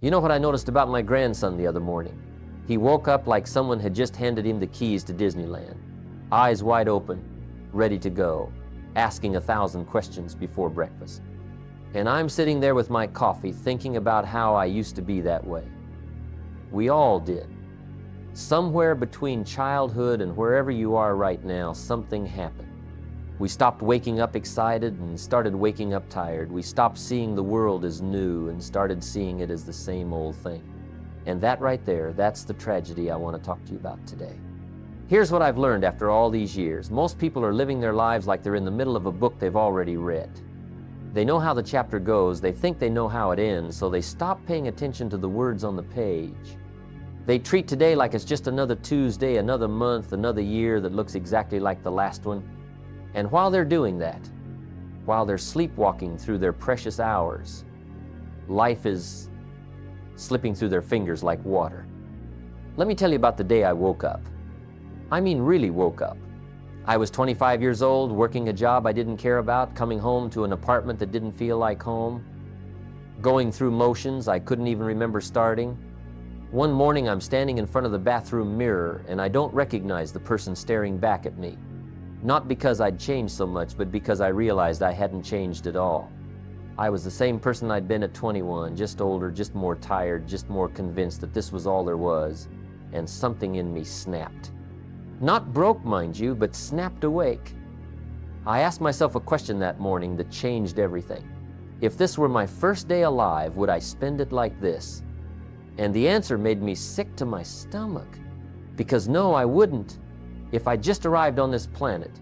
You know what I noticed about my grandson the other morning? He woke up like someone had just handed him the keys to Disneyland. Eyes wide open, ready to go, asking 1,000 questions before breakfast. And I'm sitting there with my coffee thinking about how I used to be that way. We all did. Somewhere between childhood and wherever you are right now, something happened. We stopped waking up excited and started waking up tired. We stopped seeing the world as new and started seeing it as the same old thing. And that right there, that's the tragedy I want to talk to you about today. Here's what I've learned after all these years. Most people are living their lives like they're in the middle of a book they've already read. They know how the chapter goes, they think they know how it ends, so they stop paying attention to the words on the page. They treat today like it's just another Tuesday, another month, another year that looks exactly like the last one. And while they're doing that, while they're sleepwalking through their precious hours, life is slipping through their fingers like water. Let me tell you about the day I woke up. I mean, really woke up. I was 25 years old, working a job I didn't care about, coming home to an apartment that didn't feel like home, going through motions I couldn't even remember starting. One morning I'm standing in front of the bathroom mirror and I don't recognize the person staring back at me. Not because I'd changed so much, but because I realized I hadn't changed at all. I was the same person I'd been at 21, just older, just more tired, just more convinced that this was all there was, and something in me snapped. Not broke, mind you, but snapped awake. I asked myself a question that morning that changed everything. If this were my first day alive, would I spend it like this? And the answer made me sick to my stomach. Because no, I wouldn't. If I'd just arrived on this planet,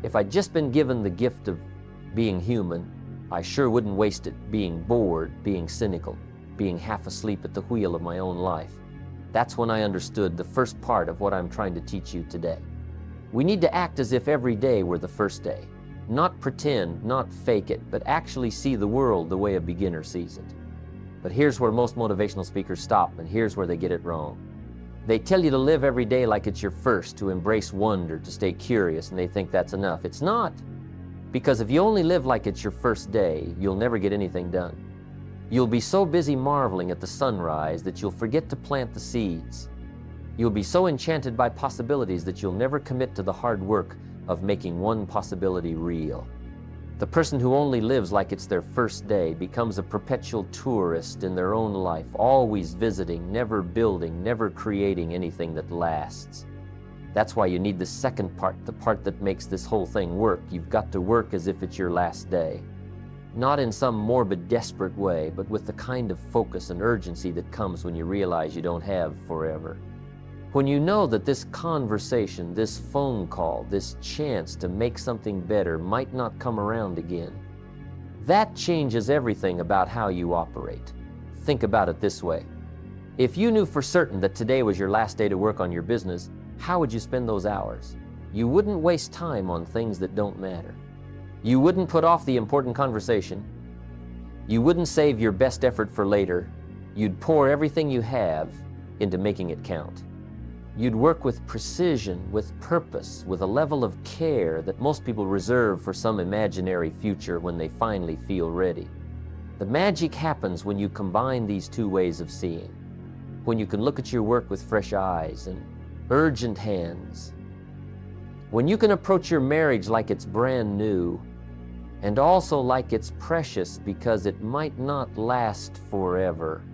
if I'd just been given the gift of being human, I sure wouldn't waste it being bored, being cynical, being half asleep at the wheel of my own life. That's when I understood the first part of what I'm trying to teach you today. We need to act as if every day were the first day. Not pretend, not fake it, but actually see the world the way a beginner sees it. But here's where most motivational speakers stop, and here's where they get it wrong. They tell you to live every day like it's your first, to embrace wonder, to stay curious, and they think that's enough. It's not. Because if you only live like it's your first day, you'll never get anything done. You'll be so busy marveling at the sunrise that you'll forget to plant the seeds. You'll be so enchanted by possibilities that you'll never commit to the hard work of making one possibility real. The person who only lives like it's their first day becomes a perpetual tourist in their own life, always visiting, never building, never creating anything that lasts. That's why you need the second part, the part that makes this whole thing work. You've got to work as if it's your last day. Not in some morbid, desperate way, but with the kind of focus and urgency that comes when you realize you don't have forever. When you know that this conversation, this phone call, this chance to make something better might not come around again, that changes everything about how you operate. Think about it this way. If you knew for certain that today was your last day to work on your business, how would you spend those hours? You wouldn't waste time on things that don't matter. You wouldn't put off the important conversation. You wouldn't save your best effort for later. You'd pour everything you have into making it count. You'd work with precision, with purpose, with a level of care that most people reserve for some imaginary future when they finally feel ready. The magic happens when you combine these two ways of seeing. When you can look at your work with fresh eyes and urgent hands. When you can approach your marriage like it's brand new, and also like it's precious because it might not last forever.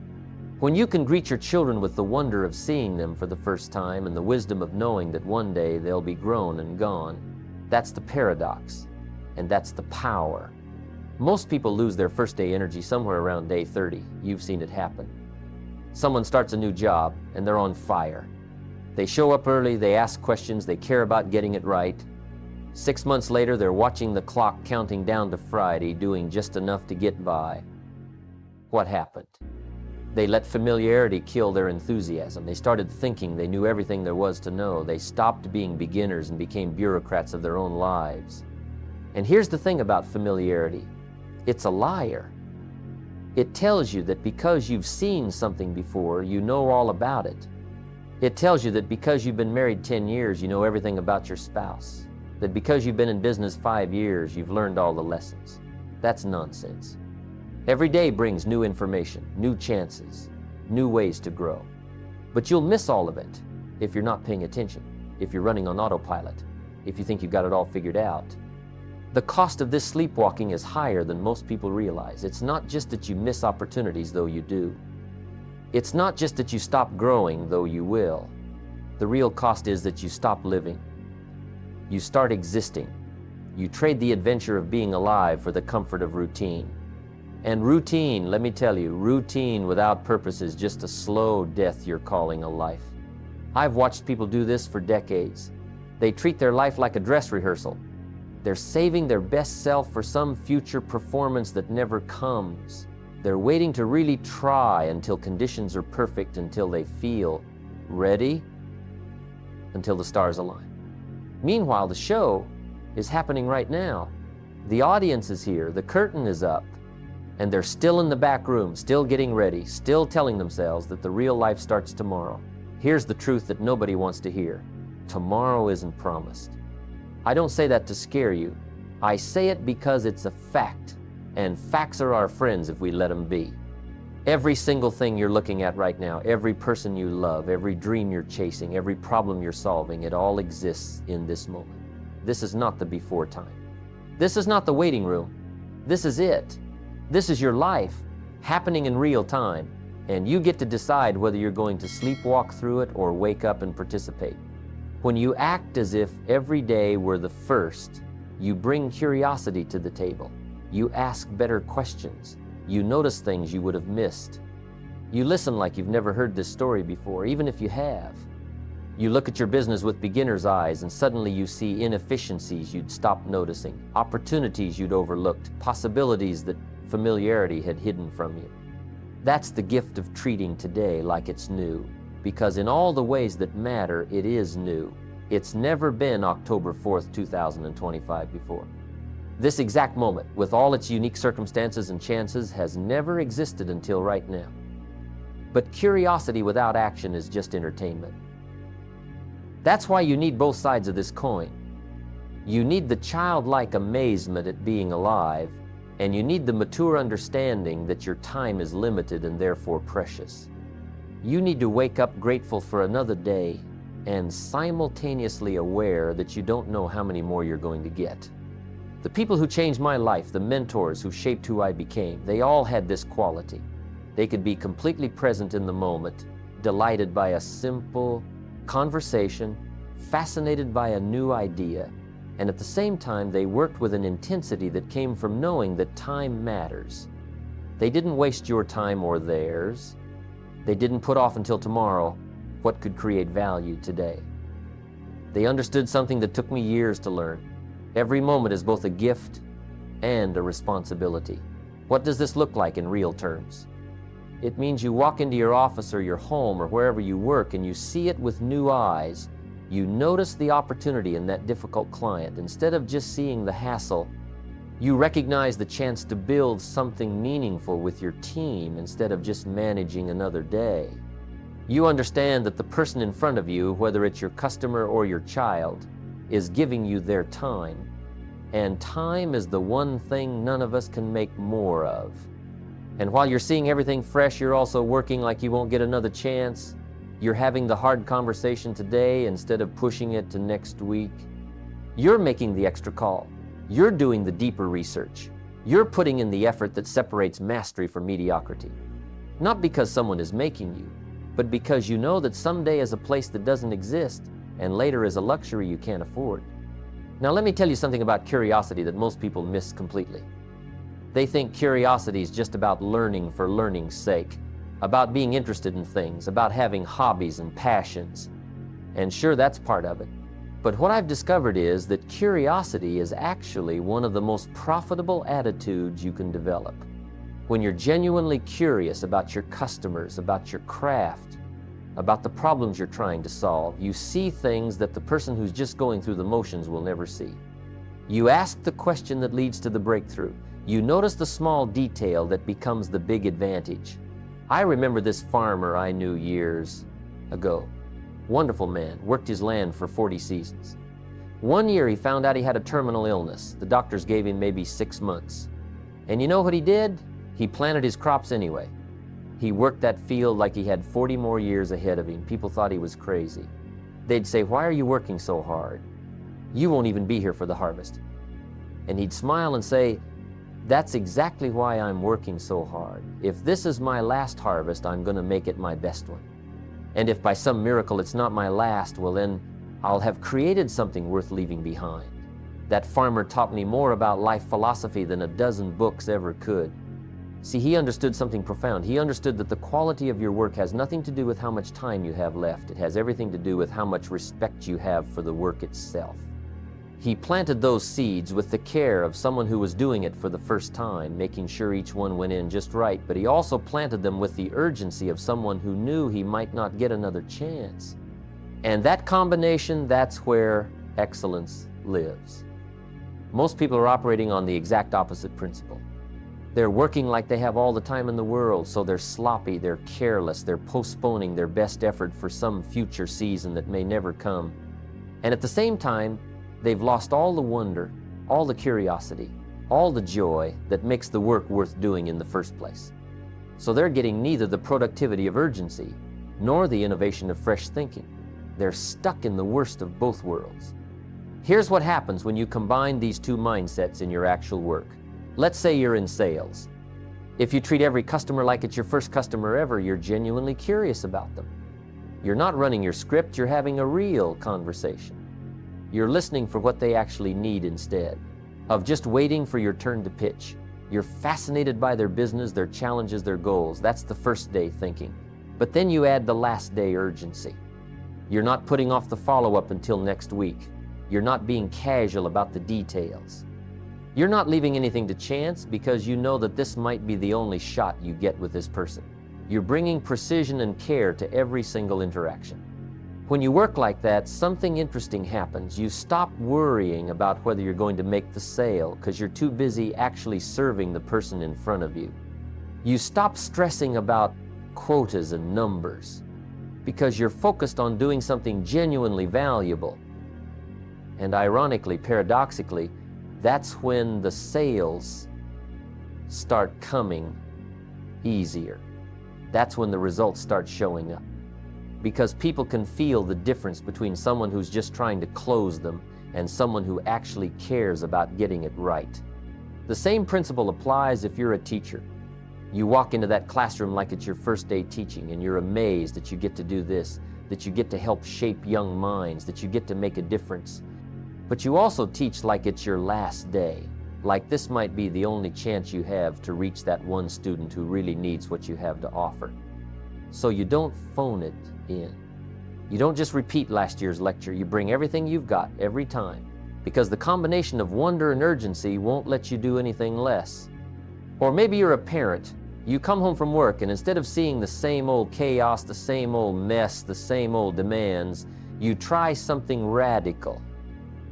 When you can greet your children with the wonder of seeing them for the first time and the wisdom of knowing that one day they'll be grown and gone. That's the paradox, and that's the power. Most people lose their first day energy somewhere around day 30. You've seen it happen. Someone starts a new job and they're on fire. They show up early, they ask questions, they care about getting it right. 6 months later, they're watching the clock counting down to Friday, doing just enough to get by. What happened? They let familiarity kill their enthusiasm. They started thinking they knew everything there was to know. They stopped being beginners and became bureaucrats of their own lives. And here's the thing about familiarity. It's a liar. It tells you that because you've seen something before, you know all about it. It tells you that because you've been married 10 years, you know everything about your spouse. That because you've been in business 5 years, you've learned all the lessons. That's nonsense. Every day brings new information, new chances. new ways to grow. But you'll miss all of it if you're not paying attention, if you're running on autopilot, if you think you've got it all figured out. The cost of this sleepwalking is higher than most people realize. It's not just that you miss opportunities, though you do. It's not just that you stop growing, though you will. The real cost is that you stop living. You start existing. You trade the adventure of being alive for the comfort of routine. And routine, let me tell you, routine without purpose is just a slow death you're calling a life. I've watched people do this for decades. They treat their life like a dress rehearsal. They're saving their best self for some future performance that never comes. They're waiting to really try until conditions are perfect, until they feel ready, until the stars align. Meanwhile, the show is happening right now. The audience is here, the curtain is up, and they're still in the back room, still getting ready, still telling themselves that the real life starts tomorrow. Here's the truth that nobody wants to hear. Tomorrow isn't promised. I don't say that to scare you. I say it because it's a fact, and facts are our friends if we let them be. Every single thing you're looking at right now, every person you love, every dream you're chasing, every problem you're solving, it all exists in this moment. This is not the before time. This is not the waiting room. This is it. This is your life happening in real time, and you get to decide whether you're going to sleepwalk through it or wake up and participate. When you act as if every day were the first, you bring curiosity to the table. You ask better questions. You notice things you would have missed. You listen like you've never heard this story before, even if you have. You look at your business with beginner's eyes, and suddenly you see inefficiencies you'd stopped noticing, opportunities you'd overlooked, possibilities that familiarity had hidden from you. That's the gift of treating today like it's new, because in all the ways that matter, it is new. It's never been October 4th, 2025 before. This exact moment, with all its unique circumstances and chances, has never existed until right now. But curiosity without action is just entertainment. That's why you need both sides of this coin. You need the childlike amazement at being alive, and you need the mature understanding that your time is limited and therefore precious. You need to wake up grateful for another day and simultaneously aware that you don't know how many more you're going to get. The people who changed my life, the mentors who shaped who I became, they all had this quality. They could be completely present in the moment, delighted by a simple conversation, fascinated by a new idea, and at the same time they worked with an intensity that came from knowing that time matters. They didn't waste your time or theirs. They didn't put off until tomorrow what could create value today. They understood something that took me years to learn. Every moment is both a gift and a responsibility. What does this look like in real terms? It means you walk into your office or your home or wherever you work and you see it with new eyes. You notice the opportunity in that difficult client. Instead of just seeing the hassle, you recognize the chance to build something meaningful with your team instead of just managing another day. You understand that the person in front of you, whether it's your customer or your child, is giving you their time. And time is the one thing none of us can make more of. And while you're seeing everything fresh, you're also working like you won't get another chance. You're having the hard conversation today instead of pushing it to next week. You're making the extra call. You're doing the deeper research. You're putting in the effort that separates mastery from mediocrity. Not because someone is making you, but because you know that someday is a place that doesn't exist, and later is a luxury you can't afford. Now let me tell you something about curiosity that most people miss completely. They think curiosity is just about learning for learning's sake, about being interested in things, about having hobbies and passions. And sure, that's part of it. But what I've discovered is that curiosity is actually one of the most profitable attitudes you can develop. When you're genuinely curious about your customers, about your craft, about the problems you're trying to solve, you see things that the person who's just going through the motions will never see. You ask the question that leads to the breakthrough. You notice the small detail that becomes the big advantage. I remember this farmer I knew years ago. Wonderful man, worked his land for 40 seasons. One year he found out he had a terminal illness. The doctors gave him maybe 6 months. And you know what he did? He planted his crops anyway. He worked that field like he had 40 more years ahead of him. People thought he was crazy. They'd say, "Why are you working so hard? You won't even be here for the harvest." And he'd smile and say, "That's exactly why I'm working so hard. If this is my last harvest, I'm going to make it my best one. And if by some miracle it's not my last, well then I'll have created something worth leaving behind." That farmer taught me more about life philosophy than a dozen books ever could. See, he understood something profound. He understood that the quality of your work has nothing to do with how much time you have left. It has everything to do with how much respect you have for the work itself. He planted those seeds with the care of someone who was doing it for the first time, making sure each one went in just right, but he also planted them with the urgency of someone who knew he might not get another chance. And that combination, that's where excellence lives. Most people are operating on the exact opposite principle. They're working like they have all the time in the world, so they're sloppy, they're careless, they're postponing their best effort for some future season that may never come. And at the same time, they've lost all the wonder, all the curiosity, all the joy that makes the work worth doing in the first place. So they're getting neither the productivity of urgency nor the innovation of fresh thinking. They're stuck in the worst of both worlds. Here's what happens when you combine these two mindsets in your actual work. Let's say you're in sales. If you treat every customer like it's your first customer ever, you're genuinely curious about them. You're not running your script, you're having a real conversation. You're listening for what they actually need instead of just waiting for your turn to pitch. You're fascinated by their business, their challenges, their goals. That's the first day thinking. But then you add the last day urgency. You're not putting off the follow-up until next week. You're not being casual about the details. You're not leaving anything to chance because you know that this might be the only shot you get with this person. You're bringing precision and care to every single interaction. When you work like that, something interesting happens. You stop worrying about whether you're going to make the sale because you're too busy actually serving the person in front of you. You stop stressing about quotas and numbers because you're focused on doing something genuinely valuable. And ironically, paradoxically, that's when the sales start coming easier. That's when the results start showing up. Because people can feel the difference between someone who's just trying to close them and someone who actually cares about getting it right. The same principle applies if you're a teacher. You walk into that classroom like it's your first day teaching and you're amazed that you get to do this, that you get to help shape young minds, that you get to make a difference. But you also teach like it's your last day, like this might be the only chance you have to reach that one student who really needs what you have to offer. So you don't phone it in. You don't just repeat last year's lecture, you bring everything you've got every time, because the combination of wonder and urgency won't let you do anything less. Or maybe you're a parent. You come home from work and instead of seeing the same old chaos, the same old mess, the same old demands, you try something radical.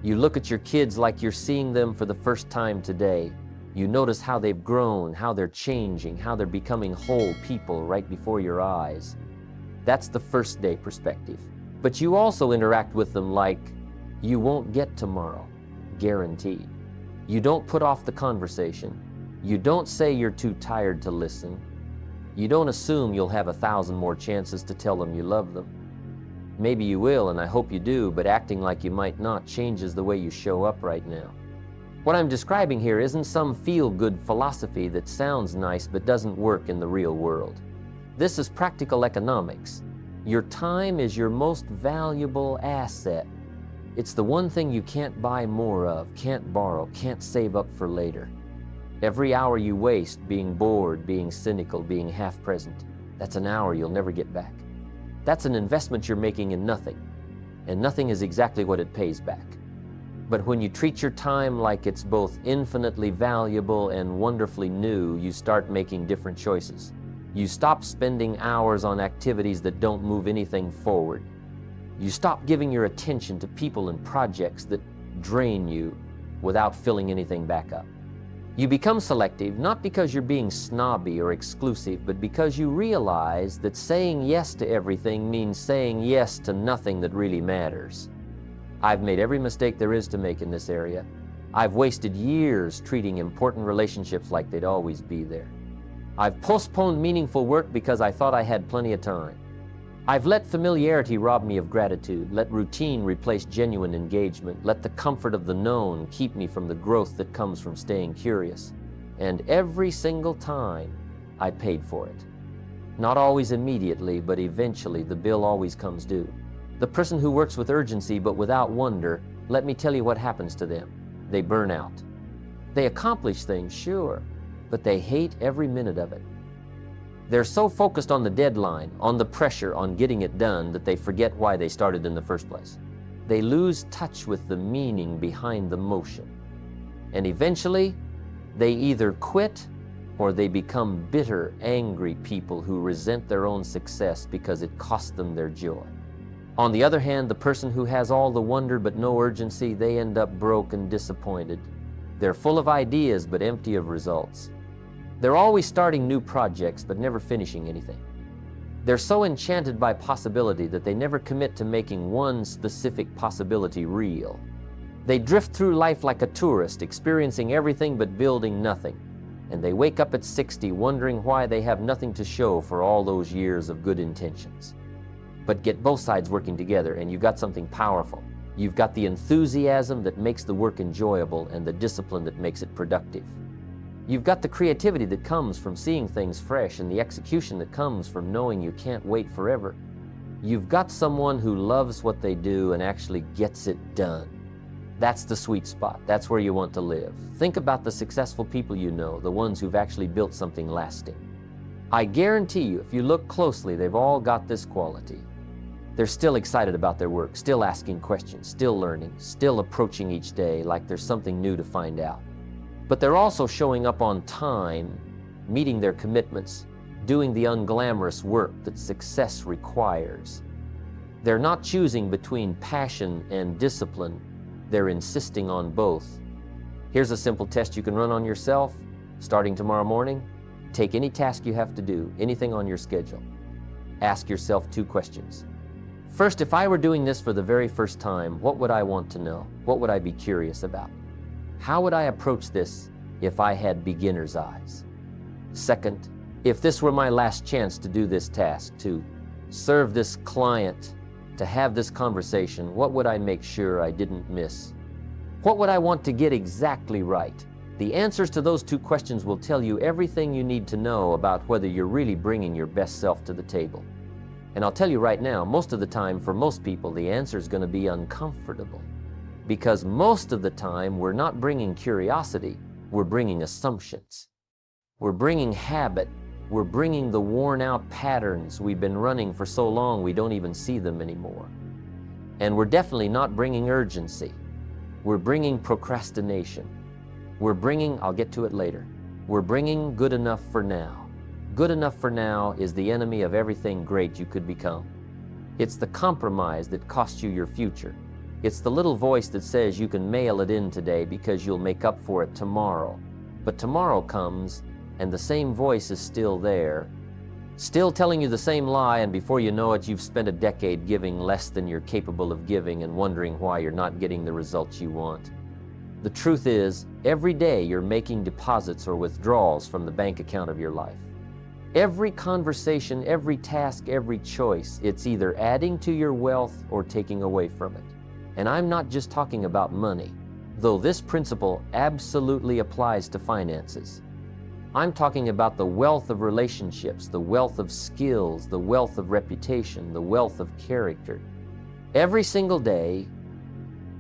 You look at your kids like you're seeing them for the first time today. You notice how they've grown, how they're changing, how they're becoming whole people right before your eyes. That's the first day perspective. But you also interact with them like you won't get tomorrow, guaranteed. You don't put off the conversation. You don't say you're too tired to listen. You don't assume you'll have 1,000 more chances to tell them you love them. Maybe you will, and I hope you do, but acting like you might not changes the way you show up right now. What I'm describing here isn't some feel-good philosophy that sounds nice but doesn't work in the real world. This is practical economics. Your time is your most valuable asset. It's the one thing you can't buy more of, can't borrow, can't save up for later. Every hour you waste being bored, being cynical, being half-present, that's an hour you'll never get back. That's an investment you're making in nothing, and nothing is exactly what it pays back. But when you treat your time like it's both infinitely valuable and wonderfully new, you start making different choices. You stop spending hours on activities that don't move anything forward. You stop giving your attention to people and projects that drain you without filling anything back up. You become selective, not because you're being snobby or exclusive, but because you realize that saying yes to everything means saying yes to nothing that really matters. I've made every mistake there is to make in this area. I've wasted years treating important relationships like they'd always be there. I've postponed meaningful work because I thought I had plenty of time. I've let familiarity rob me of gratitude, let routine replace genuine engagement, let the comfort of the known keep me from the growth that comes from staying curious. And every single time, I paid for it. Not always immediately, but eventually the bill always comes due. The person who works with urgency but without wonder, let me tell you what happens to them. They burn out. They accomplish things, sure, but they hate every minute of it. They're so focused on the deadline, on the pressure, on getting it done, that they forget why they started in the first place. They lose touch with the meaning behind the motion. And eventually, they either quit or they become bitter, angry people who resent their own success because it cost them their joy. On the other hand, the person who has all the wonder but no urgency, they end up broke and disappointed. They're full of ideas but empty of results. They're always starting new projects but never finishing anything. They're so enchanted by possibility that they never commit to making one specific possibility real. They drift through life like a tourist, experiencing everything but building nothing. And they wake up at 60 wondering why they have nothing to show for all those years of good intentions. But get both sides working together and you've got something powerful. You've got the enthusiasm that makes the work enjoyable and the discipline that makes it productive. You've got the creativity that comes from seeing things fresh and the execution that comes from knowing you can't wait forever. You've got someone who loves what they do and actually gets it done. That's the sweet spot. That's where you want to live. Think about the successful people you know, the ones who've actually built something lasting. I guarantee you, if you look closely, they've all got this quality. They're still excited about their work, still asking questions, still learning, still approaching each day like there's something new to find out. But they're also showing up on time, meeting their commitments, doing the unglamorous work that success requires. They're not choosing between passion and discipline. They're insisting on both. Here's a simple test you can run on yourself. Starting tomorrow morning, take any task you have to do, anything on your schedule. Ask yourself 2 questions. First, if I were doing this for the very first time, what would I want to know? What would I be curious about? How would I approach this if I had beginner's eyes? Second, if this were my last chance to do this task, to serve this client, to have this conversation, what would I make sure I didn't miss? What would I want to get exactly right? The answers to those 2 questions will tell you everything you need to know about whether you're really bringing your best self to the table. And I'll tell you right now, most of the time, for most people, the answer is going to be uncomfortable. Because most of the time, we're not bringing curiosity, we're bringing assumptions. We're bringing habit. We're bringing the worn-out patterns we've been running for so long we don't even see them anymore. And we're definitely not bringing urgency. We're bringing procrastination. We're bringing, I'll get to it later, we're bringing good enough for now. Good enough for now is the enemy of everything great you could become. It's the compromise that costs you your future. It's the little voice that says you can mail it in today because you'll make up for it tomorrow. But tomorrow comes, and the same voice is still there, still telling you the same lie, and before you know it, you've spent a decade giving less than you're capable of giving and wondering why you're not getting the results you want. The truth is, every day you're making deposits or withdrawals from the bank account of your life. Every conversation, every task, every choice, it's either adding to your wealth or taking away from it. And I'm not just talking about money, though this principle absolutely applies to finances. I'm talking about the wealth of relationships, the wealth of skills, the wealth of reputation, the wealth of character. Every single day,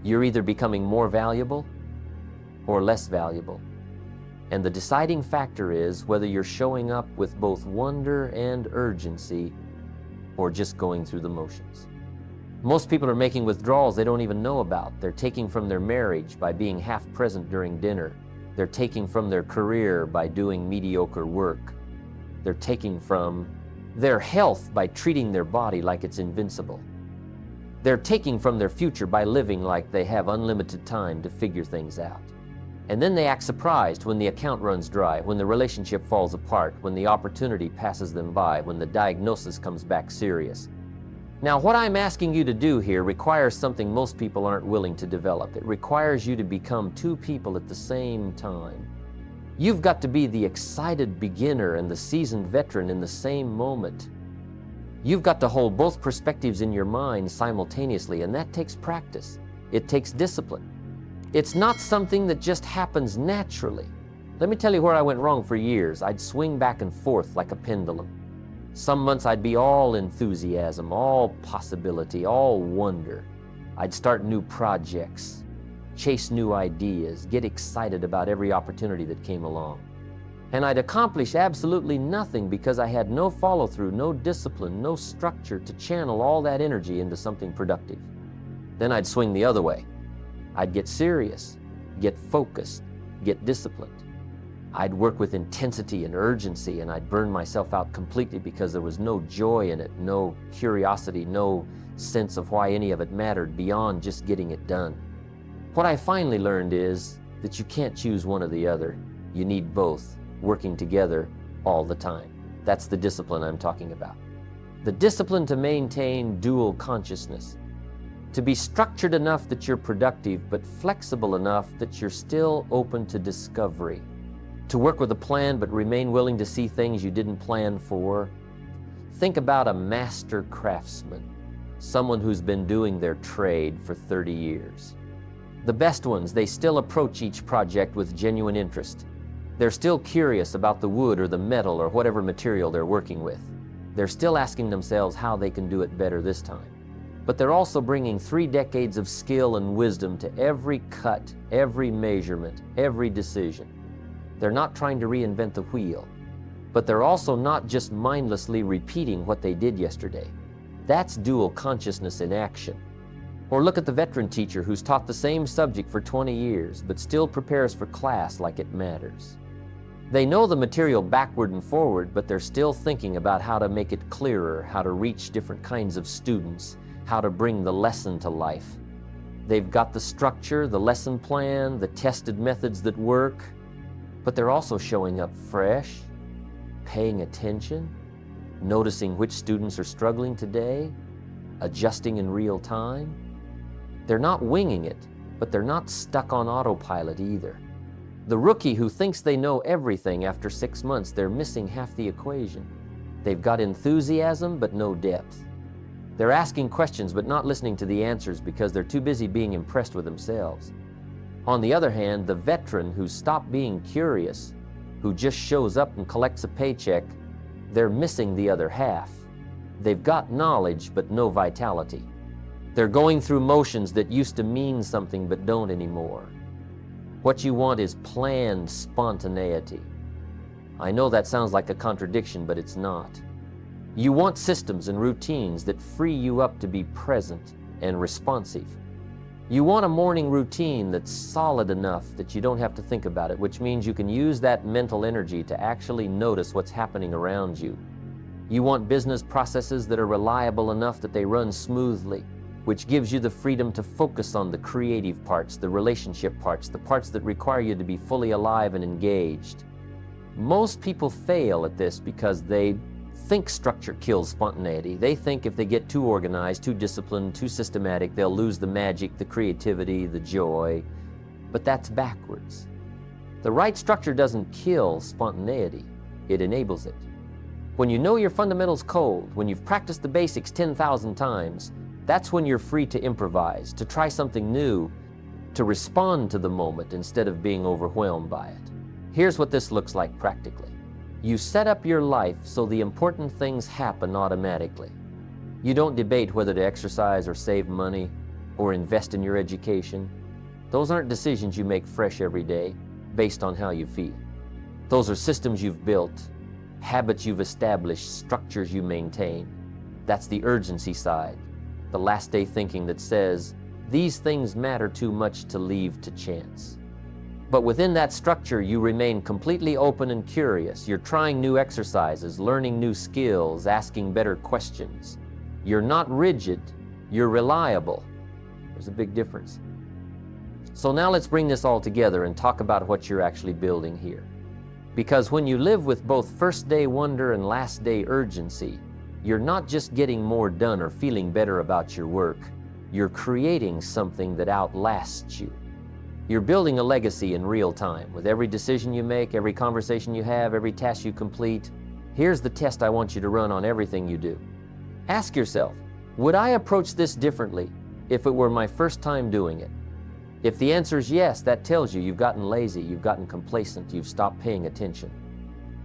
you're either becoming more valuable or less valuable. And the deciding factor is whether you're showing up with both wonder and urgency or just going through the motions. Most people are making withdrawals they don't even know about. They're taking from their marriage by being half present during dinner. They're taking from their career by doing mediocre work. They're taking from their health by treating their body like it's invincible. They're taking from their future by living like they have unlimited time to figure things out. And then they act surprised when the account runs dry, when the relationship falls apart, when the opportunity passes them by, when the diagnosis comes back serious. Now, what I'm asking you to do here requires something most people aren't willing to develop. It requires you to become 2 people at the same time. You've got to be the excited beginner and the seasoned veteran in the same moment. You've got to hold both perspectives in your mind simultaneously, and that takes practice. It takes discipline. It's not something that just happens naturally. Let me tell you where I went wrong for years. I'd swing back and forth like a pendulum. Some months I'd be all enthusiasm, all possibility, all wonder. I'd start new projects, chase new ideas, get excited about every opportunity that came along. And I'd accomplish absolutely nothing because I had no follow-through, no discipline, no structure to channel all that energy into something productive. Then I'd swing the other way. I'd get serious, get focused, get disciplined. I'd work with intensity and urgency, and I'd burn myself out completely because there was no joy in it, no curiosity, no sense of why any of it mattered beyond just getting it done. What I finally learned is that you can't choose one or the other. You need both, working together all the time. That's the discipline I'm talking about. The discipline to maintain dual consciousness, to be structured enough that you're productive, but flexible enough that you're still open to discovery, to work with a plan but remain willing to see things you didn't plan for. Think about a master craftsman, someone who's been doing their trade for 30 years. The best ones, they still approach each project with genuine interest. They're still curious about the wood or the metal or whatever material they're working with. They're still asking themselves how they can do it better this time. But they're also bringing 3 decades of skill and wisdom to every cut, every measurement, every decision. They're not trying to reinvent the wheel, but they're also not just mindlessly repeating what they did yesterday. That's dual consciousness in action. Or look at the veteran teacher who's taught the same subject for 20 years, but still prepares for class like it matters. They know the material backward and forward, but they're still thinking about how to make it clearer, how to reach different kinds of students, how to bring the lesson to life. They've got the structure, the lesson plan, the tested methods that work, but they're also showing up fresh, paying attention, noticing which students are struggling today, adjusting in real time. They're not winging it, but they're not stuck on autopilot either. The rookie who thinks they know everything after 6 months, they're missing half the equation. They've got enthusiasm, but no depth. They're asking questions, but not listening to the answers because they're too busy being impressed with themselves. On the other hand, the veteran who's stopped being curious, who just shows up and collects a paycheck, they're missing the other half. They've got knowledge, but no vitality. They're going through motions that used to mean something but don't anymore. What you want is planned spontaneity. I know that sounds like a contradiction, but it's not. You want systems and routines that free you up to be present and responsive. You want a morning routine that's solid enough that you don't have to think about it, which means you can use that mental energy to actually notice what's happening around you. You want business processes that are reliable enough that they run smoothly, which gives you the freedom to focus on the creative parts, the relationship parts, the parts that require you to be fully alive and engaged. Most people fail at this because they think structure kills spontaneity. They think if they get too organized, too disciplined, too systematic, they'll lose the magic, the creativity, the joy. But that's backwards. The right structure doesn't kill spontaneity, it enables it. When you know your fundamentals cold, when you've practiced the basics 10,000 times, that's when you're free to improvise, to try something new, to respond to the moment instead of being overwhelmed by it. Here's what this looks like practically. You set up your life so the important things happen automatically. You don't debate whether to exercise or save money or invest in your education. Those aren't decisions you make fresh every day based on how you feel. Those are systems you've built, habits you've established, structures you maintain. That's the urgency side. The last day thinking that says, these things matter too much to leave to chance. But within that structure, you remain completely open and curious. You're trying new exercises, learning new skills, asking better questions. You're not rigid, you're reliable. There's a big difference. So now let's bring this all together and talk about what you're actually building here. Because when you live with both first day wonder and last day urgency, you're not just getting more done or feeling better about your work. You're creating something that outlasts you. You're building a legacy in real time with every decision you make, every conversation you have, every task you complete. Here's the test I want you to run on everything you do. Ask yourself, would I approach this differently if it were my first time doing it? If the answer is yes, that tells you you've gotten lazy, you've gotten complacent, you've stopped paying attention.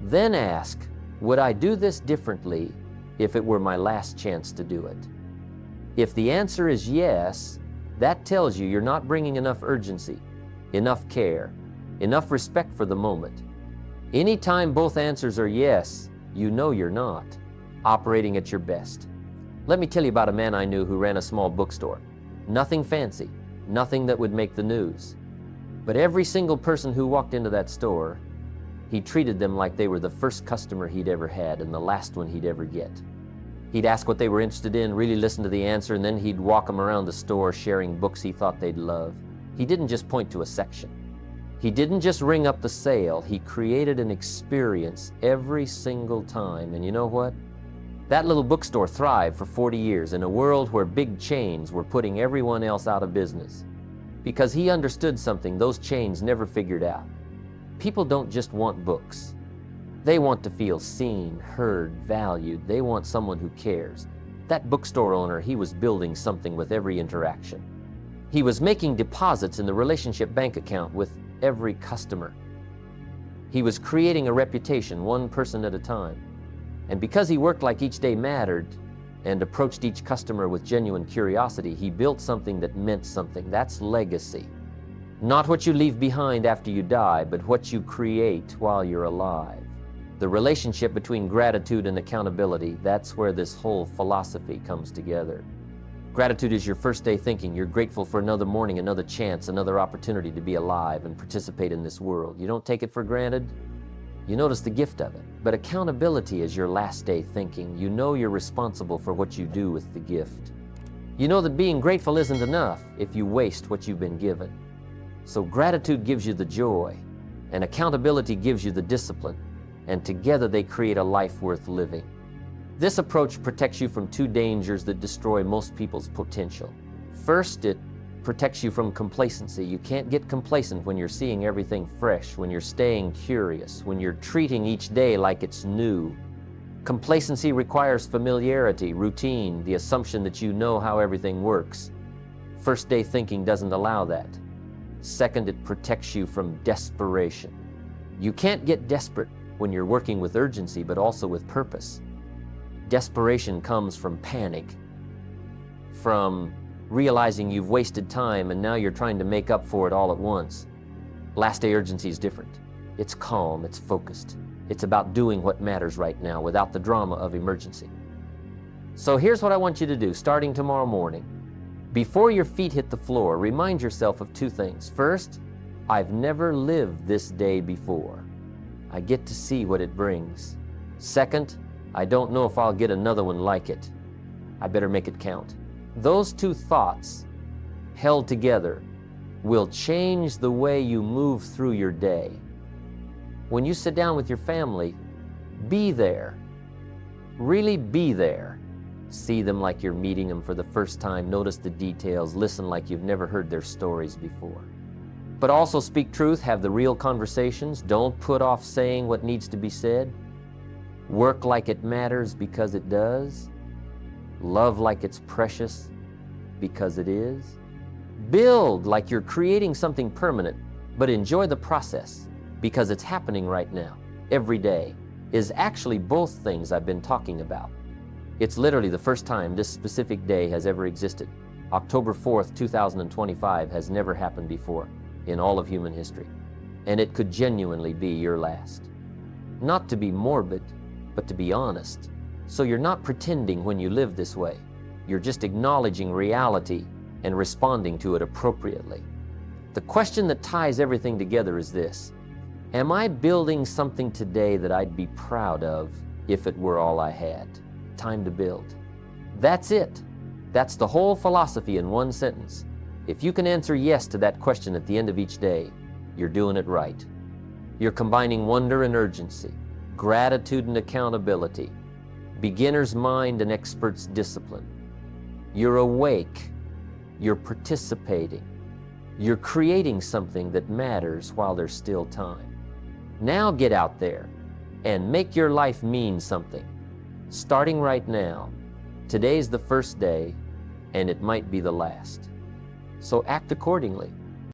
Then ask, would I do this differently if it were my last chance to do it? If the answer is yes, that tells you you're not bringing enough urgency, enough care, enough respect for the moment. Anytime both answers are yes, you know you're not operating at your best. Let me tell you about a man I knew who ran a small bookstore. Nothing fancy, nothing that would make the news. But every single person who walked into that store, he treated them like they were the first customer he'd ever had and the last one he'd ever get. He'd ask what they were interested in, really listen to the answer, and then he'd walk them around the store sharing books he thought they'd love. He didn't just point to a section. He didn't just ring up the sale. He created an experience every single time. And you know what? That little bookstore thrived for 40 years in a world where big chains were putting everyone else out of business. Because he understood something those chains never figured out. People don't just want books. They want to feel seen, heard, valued. They want someone who cares. That bookstore owner, he was building something with every interaction. He was making deposits in the relationship bank account with every customer. He was creating a reputation, one person at a time. And because he worked like each day mattered and approached each customer with genuine curiosity, he built something that meant something. That's legacy. Not what you leave behind after you die, but what you create while you're alive. The relationship between gratitude and accountability, that's where this whole philosophy comes together. Gratitude is your first day thinking. You're grateful for another morning, another chance, another opportunity to be alive and participate in this world. You don't take it for granted. You notice the gift of it. But accountability is your last day thinking. You know you're responsible for what you do with the gift. You know that being grateful isn't enough if you waste what you've been given. So gratitude gives you the joy, and accountability gives you the discipline, and together they create a life worth living. This approach protects you from two dangers that destroy most people's potential. First, it protects you from complacency. You can't get complacent when you're seeing everything fresh, when you're staying curious, when you're treating each day like it's new. Complacency requires familiarity, routine, the assumption that you know how everything works. First day thinking doesn't allow that. Second, it protects you from desperation. You can't get desperate when you're working with urgency, but also with purpose. Desperation comes from panic, from realizing you've wasted time and now you're trying to make up for it all at once. Last day urgency is different. It's calm, it's focused. It's about doing what matters right now without the drama of emergency. So here's what I want you to do starting tomorrow morning. Before your feet hit the floor, remind yourself of two things. First, I've never lived this day before. I get to see what it brings. Second, I don't know if I'll get another one like it. I better make it count. Those two thoughts, held together, will change the way you move through your day. When you sit down with your family, be there. Really be there. See them like you're meeting them for the first time. Notice the details. Listen like you've never heard their stories before. But also speak truth. Have the real conversations. Don't put off saying what needs to be said. Work like it matters because it does. Love like it's precious because it is. Build like you're creating something permanent, but enjoy the process because it's happening right now. Every day is actually both things I've been talking about. It's literally the first time this specific day has ever existed. October 4th, 2025 has never happened before in all of human history. And it could genuinely be your last. Not to be morbid, but to be honest. So you're not pretending when you live this way. You're just acknowledging reality and responding to it appropriately. The question that ties everything together is this: am I building something today that I'd be proud of if it were all I had? Time to build. That's it. That's the whole philosophy in one sentence. If you can answer yes to that question at the end of each day, you're doing it right. You're combining wonder and urgency, gratitude and accountability, beginner's mind and expert's discipline. You're awake. You're participating. You're creating something that matters while there's still time. Now get out there and make your life mean something. Starting right now, today's the first day, and it might be the last. So act accordingly.